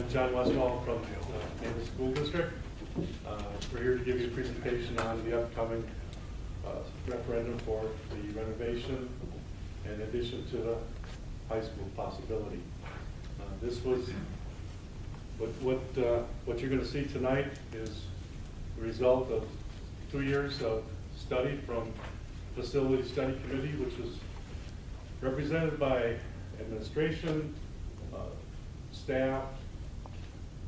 John Westfall from the Naval School District. We're here to give you a presentation on the upcoming referendum for the renovation in addition to the high school possibility. This was what you're going to see tonight is the result of 2 years of study from Facility Study Committee, which was represented by administration, staff,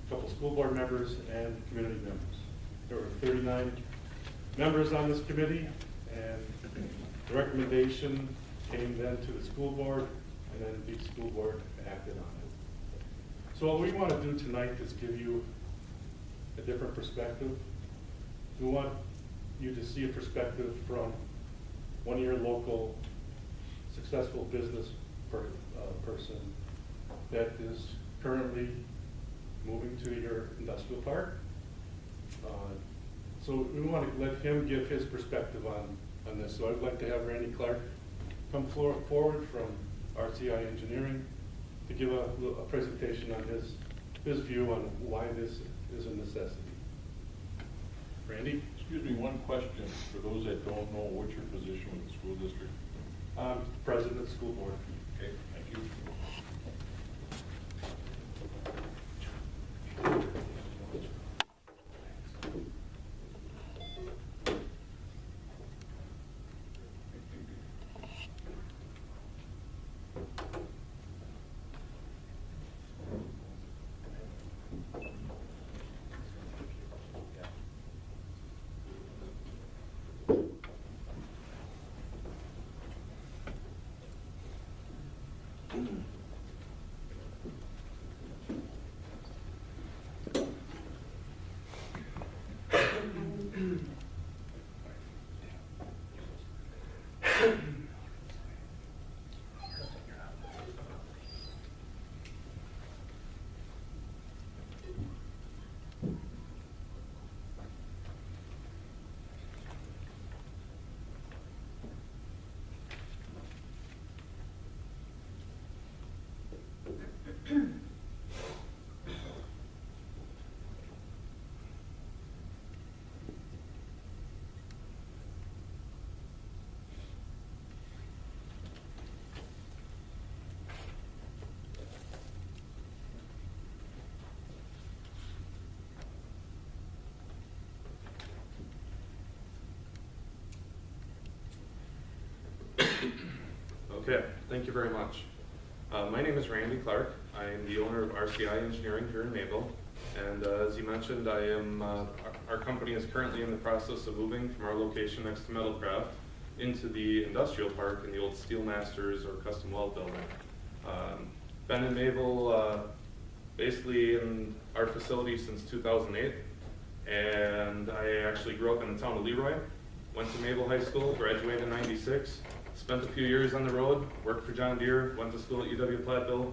a couple school board members, and community members. There were 39 members on this committee, and the recommendation came then to the school board, and then the school board acted on it. So what we want to do tonight is give you a different perspective. We want you to see a perspective from one of your local successful business person that is currently moving to your industrial park. So we want to let him give his perspective on this. So I'd like to have Randy Clark come forward from RCI Engineering to give a presentation on his view on why this is a necessity. Randy? Excuse me, one question for those that don't know, what's your position with the school district? President of the school board. Okay, thank you. Okay, thank you very much. My name is Randy Clark. I am the owner of RCI Engineering here in Mayville. And as you mentioned, our company is currently in the process of moving from our location next to Metalcraft into the industrial park in the old Steel Masters or Custom Weld building. Been in Mayville basically in our facility since 2008. And I actually grew up in the town of Leroy. Went to Mayville High School, graduated in '96. Spent a few years on the road, worked for John Deere, went to school at UW-Platteville,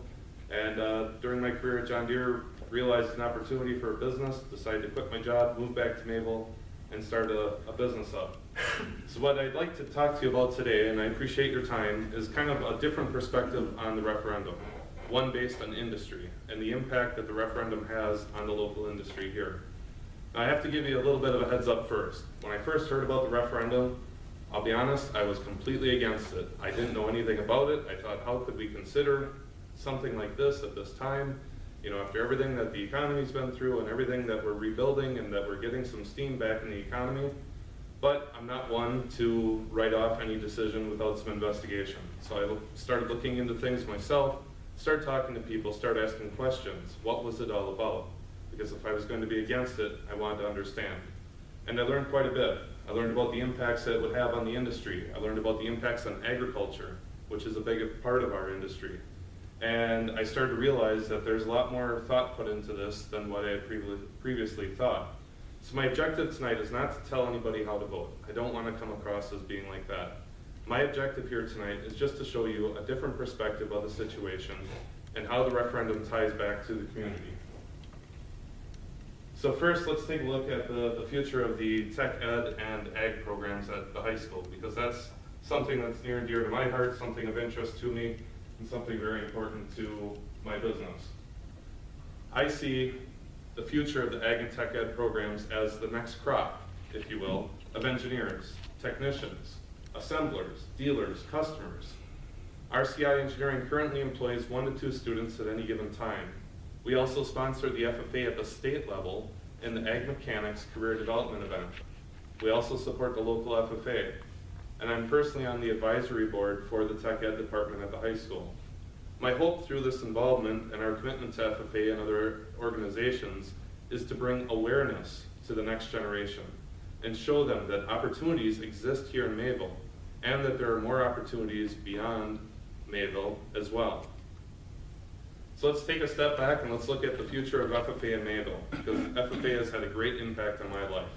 and during my career at John Deere, realized an opportunity for a business, decided to quit my job, move back to Mayville, and start a business up. So what I'd like to talk to you about today, and I appreciate your time, is kind of a different perspective on the referendum, one based on industry, and the impact that the referendum has on the local industry here. Now, I have to give you a little bit of a heads up first. When I first heard about the referendum, I'll be honest, I was completely against it. I didn't know anything about it. I thought, how could we consider something like this at this time? You know, after everything that the economy's been through and everything that we're rebuilding and that we're getting some steam back in the economy. But I'm not one to write off any decision without some investigation. So I started looking into things myself, started talking to people, started asking questions. What was it all about? Because if I was going to be against it, I wanted to understand. And I learned quite a bit. I learned about the impacts that it would have on the industry. I learned about the impacts on agriculture, which is a big part of our industry. And I started to realize that there's a lot more thought put into this than what I had previously thought. So my objective tonight is not to tell anybody how to vote. I don't want to come across as being like that. My objective here tonight is just to show you a different perspective of the situation and how the referendum ties back to the community. So first, let's take a look at the future of the tech ed and ag programs at the high school, because that's something that's near and dear to my heart, something of interest to me, and something very important to my business. I see the future of the ag and tech ed programs as the next crop, if you will, of engineers, technicians, assemblers, dealers, customers. RCI Engineering currently employs 1 to 2 students at any given time. We also sponsor the FFA at the state level in the Ag Mechanics Career Development event. We also support the local FFA, and I'm personally on the advisory board for the Tech Ed department at the high school. My hope through this involvement and our commitment to FFA and other organizations is to bring awareness to the next generation and show them that opportunities exist here in Mayville and that there are more opportunities beyond Mayville as well. So let's take a step back and let's look at the future of FFA in Mayville, because FFA has had a great impact on my life.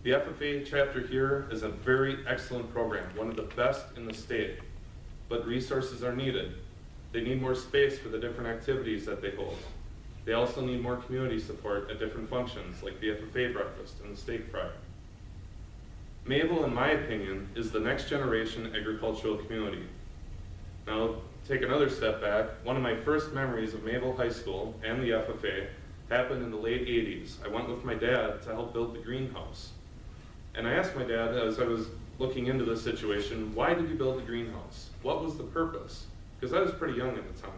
The FFA chapter here is a very excellent program, one of the best in the state, but resources are needed. They need more space for the different activities that they hold. They also need more community support at different functions, like the FFA breakfast and the steak fry. Mayville, in my opinion, is the next generation agricultural community. Now, take another step back. One of my first memories of Mayville High School and the FFA happened in the late 80s. I went with my dad to help build the greenhouse. And I asked my dad, as I was looking into this situation, why did you build the greenhouse? What was the purpose? Because I was pretty young at the time.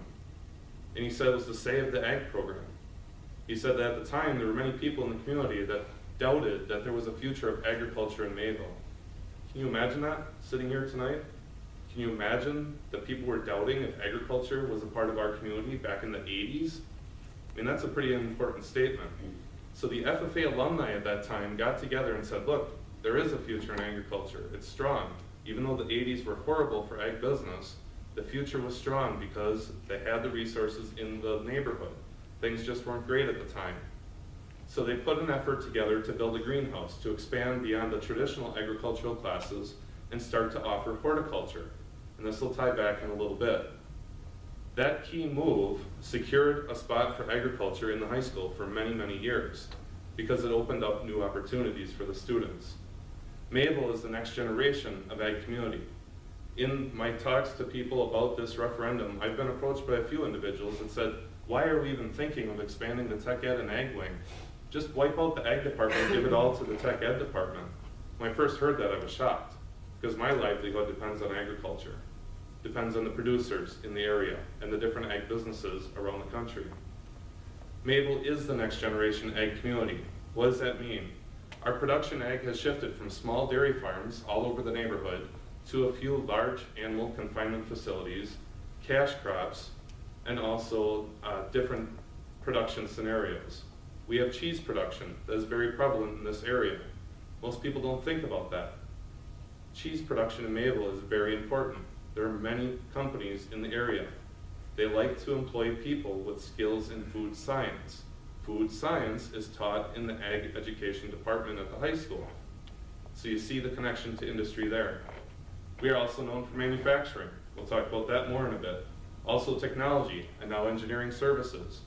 And he said it was to save the ag program. He said that at the time there were many people in the community that doubted that there was a future of agriculture in Mayville. Can you imagine that, sitting here tonight? Can you imagine that people were doubting if agriculture was a part of our community back in the 80s? I mean, that's a pretty important statement. So the FFA alumni at that time got together and said, look, there is a future in agriculture. It's strong. Even though the 80s were horrible for ag business, the future was strong because they had the resources in the neighborhood. Things just weren't great at the time. So they put an effort together to build a greenhouse to expand beyond the traditional agricultural classes and start to offer horticulture. And this will tie back in a little bit. That key move secured a spot for agriculture in the high school for many, many years because it opened up new opportunities for the students. Mayville is the next generation of ag community. In my talks to people about this referendum, I've been approached by a few individuals that said, why are we even thinking of expanding the tech ed and ag wing? Just wipe out the ag department, give it all to the tech ed department. When I first heard that, I was shocked because my livelihood depends on agriculture, depends on the producers in the area and the different ag businesses around the country. Mayville is the next generation ag community. What does that mean? Our production ag has shifted from small dairy farms all over the neighborhood to a few large animal confinement facilities, cash crops, and also different production scenarios. We have cheese production that is very prevalent in this area. Most people don't think about that. Cheese production in Mayville is very important. There are many companies in the area. They like to employ people with skills in food science. Food science is taught in the ag education department at the high school. So you see the connection to industry there. We are also known for manufacturing. We'll talk about that more in a bit. Also technology and now engineering services.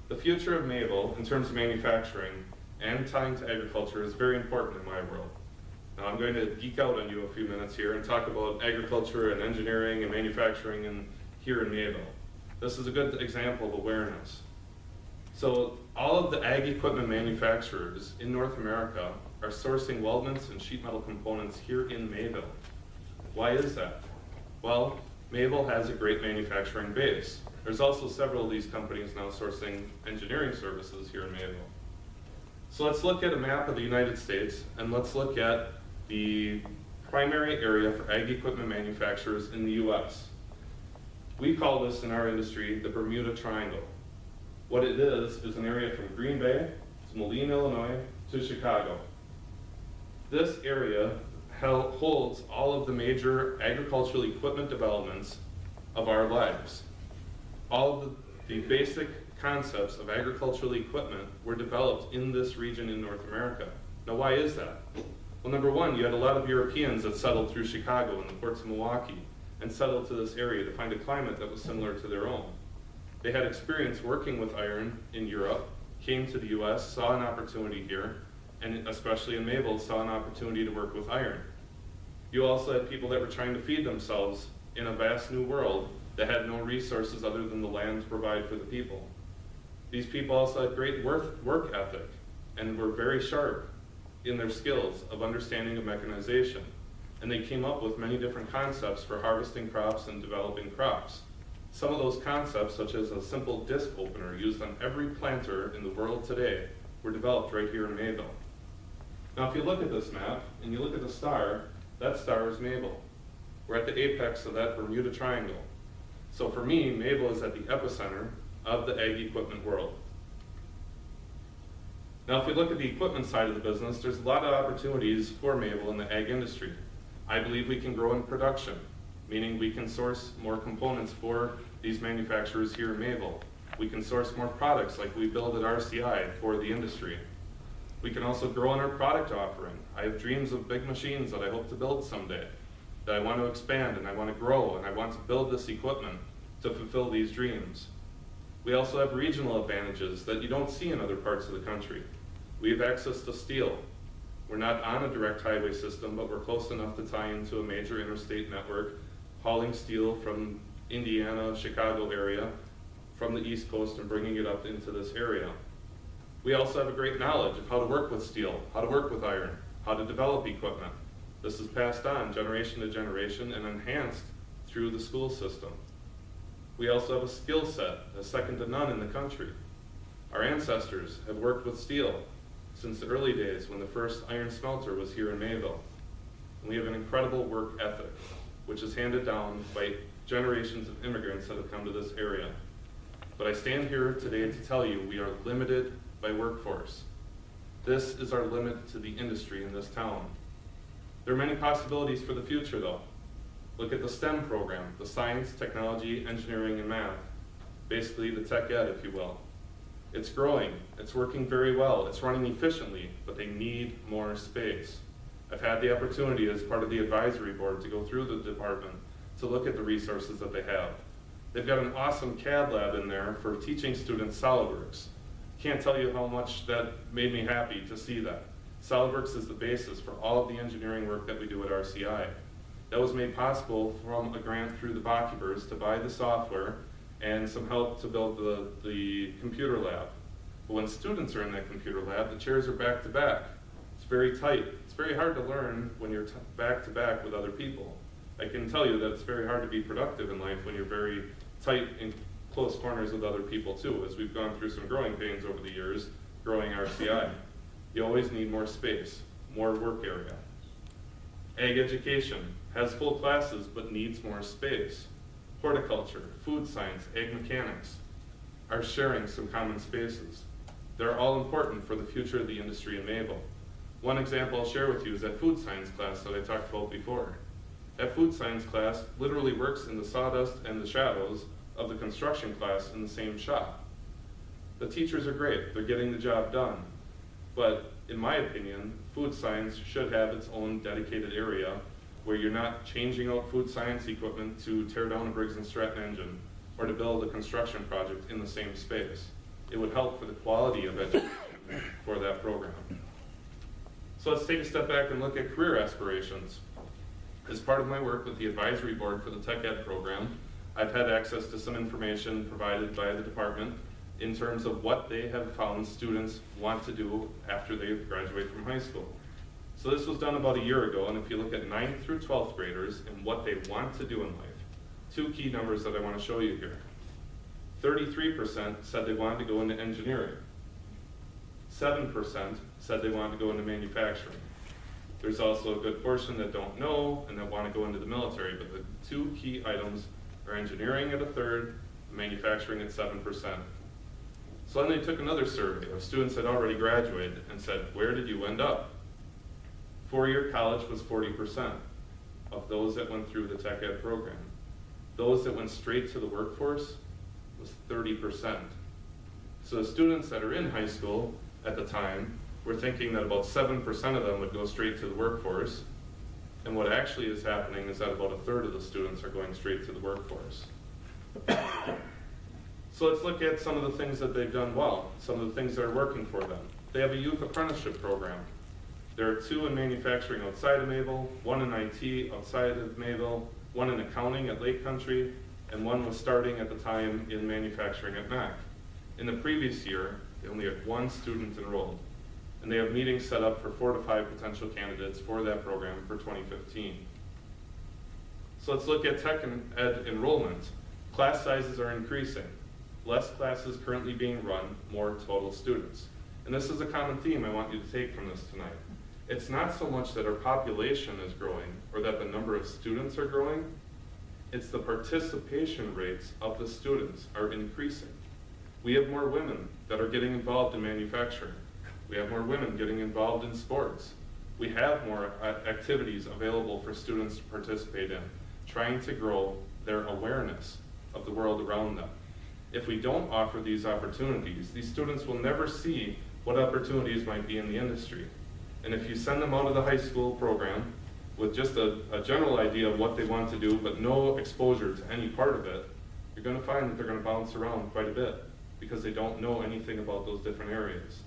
The future of Mayville in terms of manufacturing and tying to agriculture is very important in my world. Now I'm going to geek out on you a few minutes here and talk about agriculture and engineering and manufacturing here in Mayville. This is a good example of awareness. So all of the ag equipment manufacturers in North America are sourcing weldments and sheet metal components here in Mayville. Why is that? Well, Mayville has a great manufacturing base. There's also several of these companies now sourcing engineering services here in Mayville. So let's look at a map of the United States and let's look at the primary area for ag equipment manufacturers in the US. We call this in our industry the Bermuda Triangle. What it is an area from Green Bay to Moline, Illinois to Chicago. This area holds all of the major agricultural equipment developments of our lives. All of the basic concepts of agricultural equipment were developed in this region in North America. Now, why is that? Well, number one, you had a lot of Europeans that settled through Chicago and the ports of Milwaukee and settled to this area to find a climate that was similar to their own. They had experience working with iron in Europe, came to the US, saw an opportunity here, and especially in Mayville, saw an opportunity to work with iron. You also had people that were trying to feed themselves in a vast new world that had no resources other than the land to provide for the people. These people also had great work ethic and were very sharp in their skills of understanding of mechanization. And they came up with many different concepts for harvesting crops and developing crops. Some of those concepts, such as a simple disc opener used on every planter in the world today, were developed right here in Mayville. Now if you look at this map and you look at the star, that star is Mayville. We're at the apex of that Bermuda Triangle. So for me, Mayville is at the epicenter of the ag equipment world. Now if we look at the equipment side of the business, there's a lot of opportunities for Mayville in the ag industry. I believe we can grow in production, meaning we can source more components for these manufacturers here in Mayville. We can source more products like we build at RCI for the industry. We can also grow in our product offering. I have dreams of big machines that I hope to build someday, that I want to expand and I want to grow and I want to build this equipment to fulfill these dreams. We also have regional advantages that you don't see in other parts of the country. We have access to steel. We're not on a direct highway system, but we're close enough to tie into a major interstate network, hauling steel from Indiana, Chicago area, from the East Coast and bringing it up into this area. We also have a great knowledge of how to work with steel, how to work with iron, how to develop equipment. This is passed on generation to generation and enhanced through the school system. We also have a skill set that's second to none in the country. Our ancestors have worked with steel since the early days when the first iron smelter was here in Mayville. And we have an incredible work ethic, which is handed down by generations of immigrants that have come to this area. But I stand here today to tell you we are limited by workforce. This is our limit to the industry in this town. There are many possibilities for the future though. Look at the STEM program, the science, technology, engineering, and math. Basically the tech ed, if you will. It's growing, it's working very well, it's running efficiently, but they need more space. I've had the opportunity as part of the advisory board to go through the department to look at the resources that they have. They've got an awesome CAD lab in there for teaching students SolidWorks. Can't tell you how much that made me happy to see that. SolidWorks is the basis for all of the engineering work that we do at RCI. That was made possible from a grant through the Bachubers to buy the software and some help to build the computer lab. But when students are in that computer lab, the chairs are back to back. It's very tight. It's very hard to learn when you're back to back with other people. I can tell you that it's very hard to be productive in life when you're very tight in close corners with other people too, as we've gone through some growing pains over the years, growing RCI. You always need more space, more work area. Ag education has full classes but needs more space. Horticulture, food science, ag mechanics are sharing some common spaces. They're all important for the future of the industry in Mayville. One example I'll share with you is that food science class that I talked about before. That food science class literally works in the sawdust and the shadows of the construction class in the same shop. The teachers are great, they're getting the job done. But in my opinion, food science should have its own dedicated area where you're not changing out food science equipment to tear down a Briggs & Stratton engine or to build a construction project in the same space. It would help for the quality of education for that program. So let's take a step back and look at career aspirations. As part of my work with the advisory board for the Tech Ed program, I've had access to some information provided by the department in terms of what they have found students want to do after they graduate from high school. So this was done about a year ago, and if you look at 9th through 12th graders and what they want to do in life, two key numbers that I want to show you here. 33% said they wanted to go into engineering. 7% said they wanted to go into manufacturing. There's also a good portion that don't know and that want to go into the military, but the two key items are engineering at 1/3, manufacturing at 7%. So then they took another survey of students that already graduated and said, where did you end up? Four-year college was 40% of those that went through the Tech Ed program. Those that went straight to the workforce was 30%. So the students that are in high school at the time were thinking that about 7% of them would go straight to the workforce. And what actually is happening is that about 1/3 of the students are going straight to the workforce. So let's look at some of the things that they've done well, some of the things that are working for them. They have a youth apprenticeship program. There are 2 in manufacturing outside of Mayville, 1 in IT outside of Mayville, 1 in accounting at Lake Country, and one was starting at the time in manufacturing at Mac. In the previous year, they only had 1 student enrolled, and they have meetings set up for 4 to 5 potential candidates for that program for 2015. So let's look at tech and ed enrollment. Class sizes are increasing. Less classes currently being run, more total students. And this is a common theme I want you to take from this tonight. It's not so much that our population is growing or that the number of students are growing, it's the participation rates of the students are increasing. We have more women that are getting involved in manufacturing. We have more women getting involved in sports. We have more activities available for students to participate in, trying to grow their awareness of the world around them. If we don't offer these opportunities, these students will never see what opportunities might be in the industry. And if you send them out of the high school program with just a general idea of what they want to do, but no exposure to any part of it, you're going to find that they're going to bounce around quite a bit because they don't know anything about those different areas.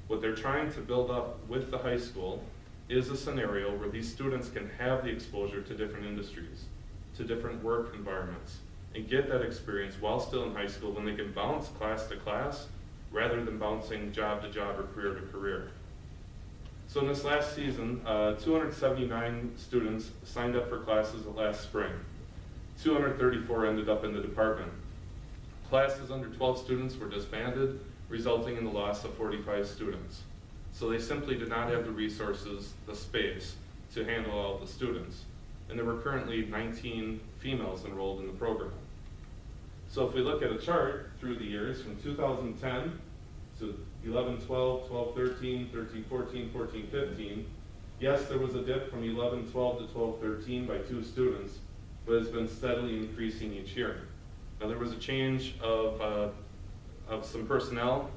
What they're trying to build up with the high school is a scenario where these students can have the exposure to different industries, to different work environments, and get that experience while still in high school when they can bounce class to class rather than bouncing job to job or career to career. So in this last season, 279 students signed up for classes last spring. 234 ended up in the department. Classes under 12 students were disbanded, resulting in the loss of 45 students. So they simply did not have the resources, the space, to handle all of the students. And there were currently 19 females enrolled in the program. So if we look at a chart through the years from 2010 to 11, 12, 12, 13, 13, 14, 14, 15, yes, there was a dip from 11, 12 to 12, 13 by 2 students, but it's been steadily increasing each year. Now there was a change of some personnel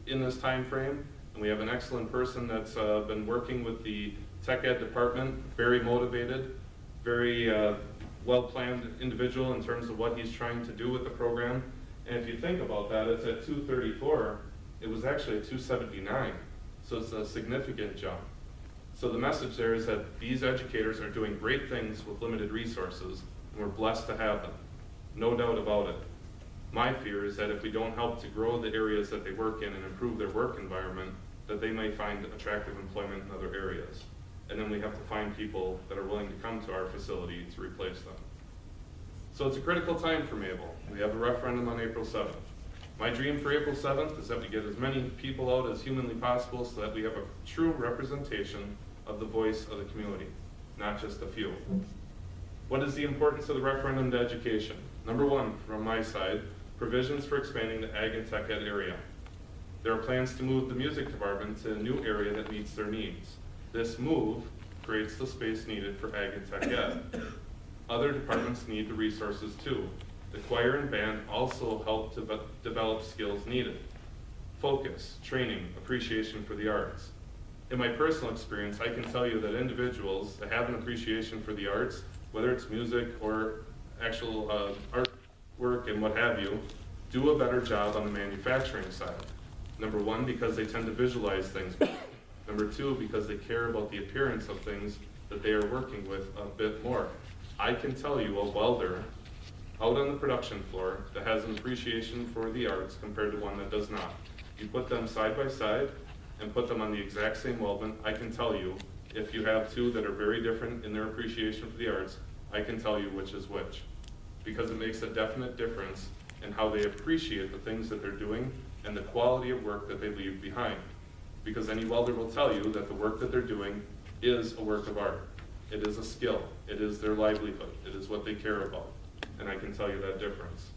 in this time frame, and we have an excellent person that's been working with the tech ed department, very motivated, very well-planned individual in terms of what he's trying to do with the program. And if you think about that, it's at 234. It was actually at 279, so it's a significant jump. So the message there is that these educators are doing great things with limited resources, and we're blessed to have them. No doubt about it. My fear is that if we don't help to grow the areas that they work in and improve their work environment, that they may find attractive employment in other areas. And then we have to find people that are willing to come to our facility to replace them. So it's a critical time for Mabel. We have a referendum on April 7th. My dream for April 7th is that we get as many people out as humanly possible so that we have a true representation of the voice of the community, not just a few. What is the importance of the referendum to education? Number 1, from my side, provisions for expanding the ag and tech ed area. There are plans to move the music department to a new area that meets their needs. This move creates the space needed for ag and tech ed. Other departments need the resources too. The choir and band also help to develop skills needed. Focus, training, appreciation for the arts. In my personal experience, I can tell you that individuals that have an appreciation for the arts, whether it's music or actual artwork and what have you, do a better job on the manufacturing side. Number 1, because they tend to visualize things better. Number 2, because they care about the appearance of things that they are working with a bit more. I can tell you a welder out on the production floor that has an appreciation for the arts compared to one that does not. You put them side by side and put them on the exact same weldment, I can tell you, if you have 2 that are very different in their appreciation for the arts, I can tell you which is which. Because it makes a definite difference in how they appreciate the things that they're doing and the quality of work that they leave behind. Because any welder will tell you that the work that they're doing is a work of art. It is a skill. It is their livelihood. It is what they care about. And I can tell you that difference.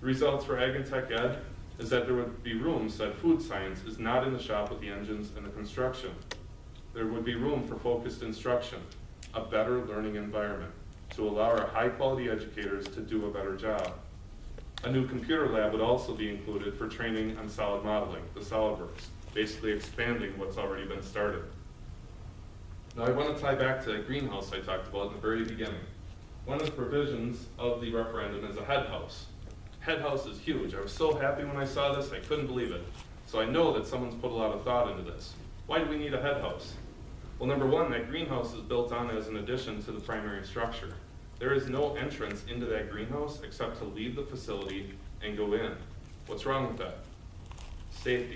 The results for ag and tech ed is that there would be rooms that food science is not in the shop with the engines and the construction. There would be room for focused instruction, a better learning environment to allow our high quality educators to do a better job. A new computer lab would also be included for training on solid modeling, the SolidWorks, basically expanding what's already been started. Now I want to tie back to the greenhouse I talked about in the very beginning. One of the provisions of the referendum is a head house. Head house is huge. I was so happy when I saw this, I couldn't believe it. So I know that someone's put a lot of thought into this. Why do we need a head house? Well, number 1, that greenhouse is built on as an addition to the primary structure. There is no entrance into that greenhouse except to leave the facility and go in. What's wrong with that? Safety.